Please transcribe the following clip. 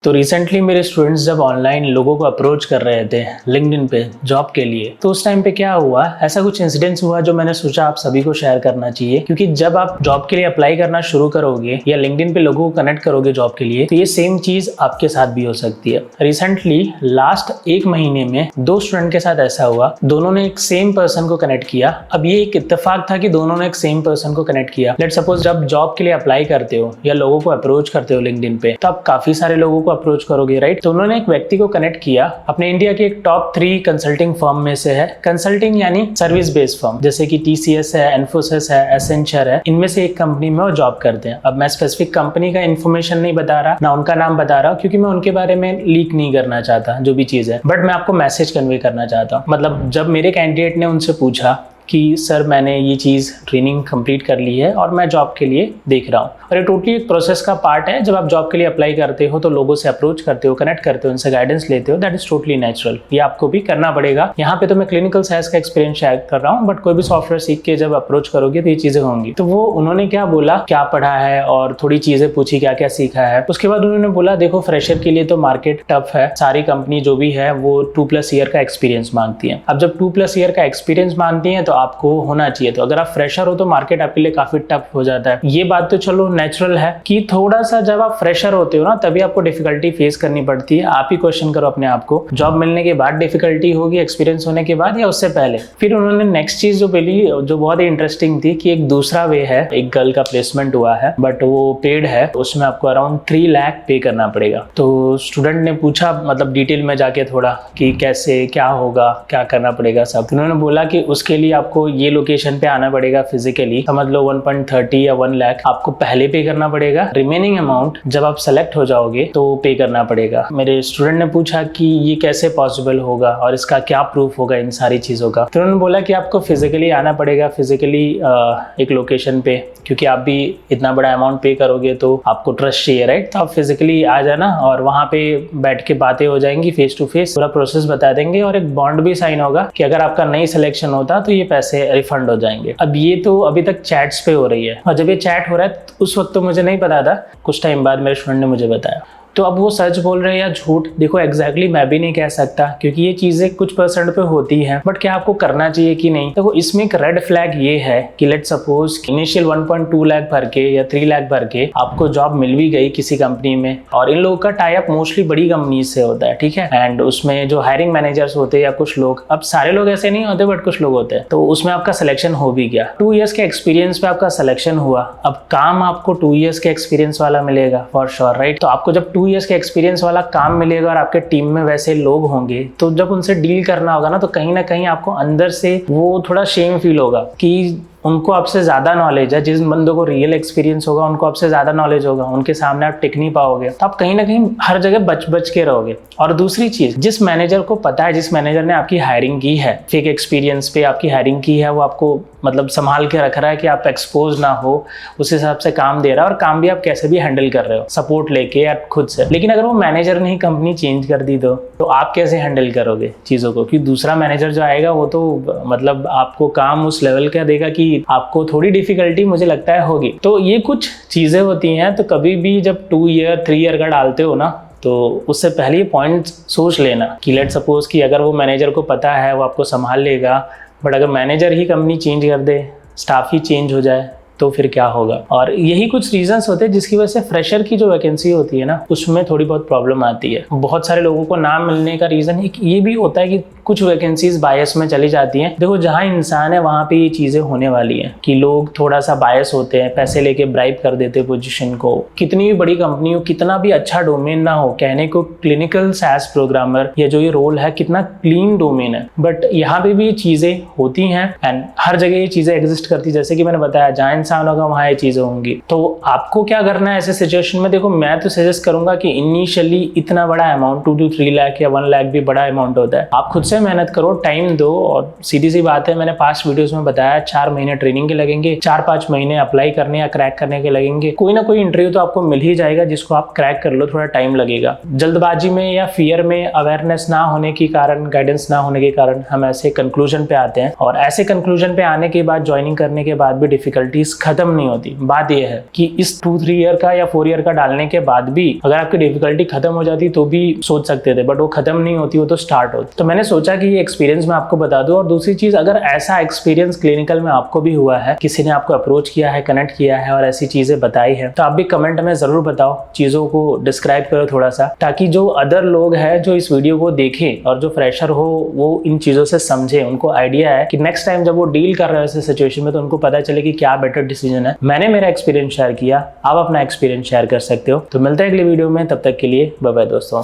तो रिसेंटली मेरे स्टूडेंट्स जब ऑनलाइन लोगों को अप्रोच कर रहे थे लिंक्डइन पे जॉब के लिए, तो उस टाइम पे क्या हुआ, ऐसा कुछ इंसिडेंट्स हुआ जो मैंने सोचा आप सभी को शेयर करना चाहिए। क्योंकि जब आप जॉब के लिए अप्लाई करना शुरू करोगे या लिंक्डइन पे लोगों को कनेक्ट करोगे जॉब के लिए, तो ये सेम चीज आपके साथ भी हो सकती है। रिसेंटली लास्ट एक महीने में 2 स्टूडेंट के साथ ऐसा हुआ, दोनों ने एक सेम पर्सन को कनेक्ट किया। अब ये एक इत्तेफाक था कि दोनों ने एक सेम पर्सन को कनेक्ट किया। लेट्स सपोज जब जॉब के लिए अप्लाई करते हो या लोगों को अप्रोच करते हो लिंक्डइन पे, तो आप काफी सारे लोगों को अप्रोच करोगे, राइट। तो उन्होंने एक व्यक्ति को कनेक्ट किया, अपने इंडिया के एक टॉप 3 कंसल्टिंग फर्म में से है। कंसल्टिंग यानी सर्विस बेस्ड फर्म, जैसे कि TCS है, इन्फोसिस है, एसेंचर है, इनमें से एक कंपनी में वो जॉब करते हैं। अब मैं स्पेसिफिक कंपनी का इन्फॉर्मेशन नहीं बता रहा, ना उनका नाम बता रहा, क्योंकि मैं उनके बारे में लीक नहीं करना चाहता जो भी चीज है, बट मैं आपको मैसेज कन्वे करना चाहता हूँ। मतलब जब मेरे कैंडिडेट ने उनसे पूछा कि सर मैंने ये चीज़ ट्रेनिंग कंप्लीट कर ली है और मैं जॉब के लिए देख रहा हूँ, और ये टोटली एक प्रोसेस का पार्ट है। जब आप जॉब के लिए अप्लाई करते हो तो लोगों से अप्रोच करते हो, कनेक्ट करते हो, उनसे गाइडेंस लेते हो, दैट इज टोटली नेचुरल। ये आपको भी करना पड़ेगा। यहाँ पे तो मैं क्लिनिकल साइंस का एक्सपीरियंस शेयर कर रहा हूँ, बट कोई भी सॉफ्टवेयर सीख के जब अप्रोच करोगे तो ये चीज़ें होंगी। तो वो उन्होंने क्या बोला, क्या पढ़ा है और थोड़ी चीज़ें पूछी, क्या क्या सीखा है। उसके बाद उन्होंने बोला देखो फ्रेशर के लिए तो मार्केट टफ है, सारी कंपनी जो भी है वो 2+ ईयर का एक्सपीरियंस मांगती है। अब जब 2+ ईयर का एक्सपीरियंस मांगती है तो आपको होना चाहिए। तो अगर आप फ्रेशर हो तो मार्केट आपके लिए काफी टफ हो जाता है। ये बात तो चलो नेचुरल है कि थोड़ा सा जब आप फ्रेशर होते हो ना, तभी आपको डिफिकल्टी फेस करनी पड़ती है। आप ही क्वेश्चन करो अपने आप को, जॉब मिलने के बाद डिफिकल्टी होगी एक्सपीरियंस होने के बाद या उससे पहले। फिर उन्होंने नेक्स्ट चीज जो बोली, जो बहुत ही इंटरेस्टिंग थी, कि एक दूसरा वे है, एक गर्ल का प्लेसमेंट हुआ है बट वो पेड है, उसमें आपको अराउंड 3 लाख पे करना पड़ेगा। तो स्टूडेंट ने पूछा मतलब डिटेल में जाके थोड़ा कि कैसे क्या होगा, क्या करना पड़ेगा सब। उन्होंने बोला कि उसके लिए आपको ये लोकेशन पे आना पड़ेगा फिजिकली, समझ लो 1.30 या 1 लाख आपको पहले पे करना पड़ेगा। रिमेनिंग अमाउंट जब आप सेलेक्ट हो जाओगे तो पे करना पड़ेगा। मेरे स्टूडेंट ने पूछा कि ये कैसे पॉसिबल होगा और इसका क्या प्रूफ होगा इन सारी चीजों का। तो उन्होंने बोला कि आपको फिजिकली आना पड़ेगा, फिजिकली एक लोकेशन पे, क्योंकि आप भी इतना बड़ा अमाउंट पे करोगे तो आपको ट्रस्ट चाहिए, राइट। तो आप फिजिकली आ जाना और वहां पे बैठ के बातें हो जाएंगी, फेस टू फेस पूरा प्रोसेस बता देंगे, और एक बॉन्ड भी साइन होगा कि अगर आपका नहीं सिलेक्शन होता तो ये पैसे रिफंड हो जाएंगे। अब ये तो अभी तक चैट्स पे हो रही है, और जब ये चैट हो रहा है उस वक्त तो मुझे नहीं पता था, कुछ टाइम बाद मेरे स्टूडेंट ने मुझे बताया। तो अब वो सच बोल रहे हैं या झूठ, देखो एग्जैक्टली मैं भी नहीं कह सकता, क्योंकि ये चीजें कुछ परसेंट पे होती हैं, बट क्या आपको करना चाहिए कि नहीं। देखो इसमें एक रेड फ्लैग ये है कि लेट सपोज इनिशियल 1.2 लाख भर के या 3 लाख भर के आपको जॉब मिल भी गई किसी कंपनी में, और इन लोगों का टाई अप मोस्टली बड़ी कंपनी से होता है, ठीक है। एंड उसमें जो हायरिंग मैनेजर्स होते हैं या कुछ लोग, अब सारे लोग ऐसे नहीं होते बट कुछ लोग होते हैं, तो उसमें आपका सिलेक्शन हो भी गया। 2 ईयर्स के एक्सपीरियंस पे आपका सिलेक्शन हुआ। अब काम आपको 2 ईयर्स के एक्सपीरियंस वाला मिलेगा फॉर श्योर, राइट। तो आपको जब 2 ईयर्स के एक्सपीरियंस वाला काम मिलेगा और आपके टीम में वैसे लोग होंगे, तो जब उनसे डील करना होगा ना, तो कहीं ना कहीं आपको अंदर से वो थोड़ा शेम फील होगा कि उनको आपसे ज्यादा नॉलेज है। जिस बंदों को रियल एक्सपीरियंस होगा उनको आपसे ज्यादा नॉलेज होगा, उनके सामने आप टिक नहीं पाओगे, तो आप कहीं ना कहीं हर जगह बच के रहोगे। और दूसरी चीज, जिस मैनेजर को पता है, जिस मैनेजर ने आपकी हायरिंग की है, फेक एक्सपीरियंस पे आपकी हायरिंग की है, वो आपको मतलब संभाल के रख रहा है कि आप एक्सपोज ना हो, उस हिसाब से काम दे रहा है, और काम भी आप कैसे भी हैंडल कर रहे हो, सपोर्ट लेके या खुद से। लेकिन अगर वो मैनेजर ने ही कंपनी चेंज कर दी तो आप कैसे हैंडल करोगे चीजों को, क्योंकि दूसरा मैनेजर जो आएगा वो तो मतलब आपको काम उस लेवल का देगा कि आपको थोड़ी डिफिकल्टी मुझे लगता है होगी। तो ये कुछ चीजें होती हैं। तो कभी भी जब 2 ईयर 3 ईयर का डालते हो ना, तो उससे पहले ये पॉइंट सोच लेना कि लेट सपोज कि अगर वो मैनेजर को पता है वो आपको संभाल लेगा, बट अगर मैनेजर ही कंपनी चेंज कर दे, स्टाफ ही चेंज हो जाए, तो फिर क्या होगा। और यही कुछ रीजंस होते हैं जिसकी वजह से फ्रेशर की जो वैकेंसी होती है ना, उसमें थोड़ी बहुत प्रॉब्लम आती है। बहुत सारे लोगों को ना मिलने का रीजन एक ये भी होता है कि कुछ वैकेंसीज बायस में चली जाती हैं। देखो जहां इंसान है वहां पे ये चीजें होने वाली हैं कि लोग थोड़ा सा बायस होते हैं, पैसे लेके ब्राइब कर देते हैं पोजीशन को। कितनी भी बड़ी कंपनी हो, कितना भी अच्छा डोमेन ना हो, कहने को क्लिनिकल साइंस प्रोग्रामर या जो ये रोल है कितना क्लीन डोमेन है, बट यहाँ पे भी ये चीजें होती हैं एंड हर जगह ये चीजें एग्जिस्ट करती। जैसे कि मैंने बताया, जहां इंसान होगा वहां ये चीजें होंगी। तो आपको क्या करना है ऐसे सिचुएशन में? देखो मैं तो सजेस्ट करूंगा कि इनिशियली इतना बड़ा अमाउंट 2 to 3 लाख या 1 लाख भी बड़ा अमाउंट होता है, आप खुद से मेहनत करो, टाइम दो। और सीधी सी बात है, मैंने पास्ट वीडियोस में बताया 4 महीने ट्रेनिंग के लगेंगे, 4-5 महीने अप्लाई करने या क्रैक करने के लगेंगे। कोई ना कोई इंटरव्यू तो आपको मिल ही जाएगा जिसको आप क्रैक कर लो, थोड़ा टाइम लगेगा। जल्दबाजी में या फियर में, अवेयरनेस ना होने के कारण, गाइडेंस ना होने के कारण हम ऐसे कंक्लूजन पे आते हैं, और ऐसे कंक्लूजन पे आने के बाद, ज्वाइनिंग करने के बाद भी डिफिकल्टीज खत्म नहीं होती। बात यह है कि इस 2-3 ईयर का या 4 ईयर का डालने के बाद भी अगर आपकी डिफिकल्टी खत्म हो जाती तो भी सोच सकते थे, बट वो खत्म नहीं होती, वो तो स्टार्ट होती। तो मैंने सोचा कि ये एक्सपीरियंस मैं आपको बता दूं। और दूसरी चीज, अगर ऐसा एक्सपीरियंस क्लिनिकल में आपको भी हुआ है, किसी ने आपको अप्रोच किया है, कनेक्ट किया है और ऐसी चीजें बताई है, तो आप भी कमेंट में जरूर बताओ, चीजों को डिस्क्राइब करो थोड़ा सा, ताकि जो अदर लोग हैं जो इस वीडियो को देखें और जो फ्रेशर हो वो इन चीजों से समझे, उनको आइडिया है कि नेक्स्ट टाइम जब वो डील कर रहे हो ऐसे सिचुएशन में तो उनको पता चले कि क्या बेटर डिसीजन है। मैंने मेरा एक्सपीरियंस शेयर किया, आप अपना एक्सपीरियंस शेयर कर सकते हो। तो मिलते हैं अगले वीडियो में, तब तक के लिए बाय बाय दोस्तों।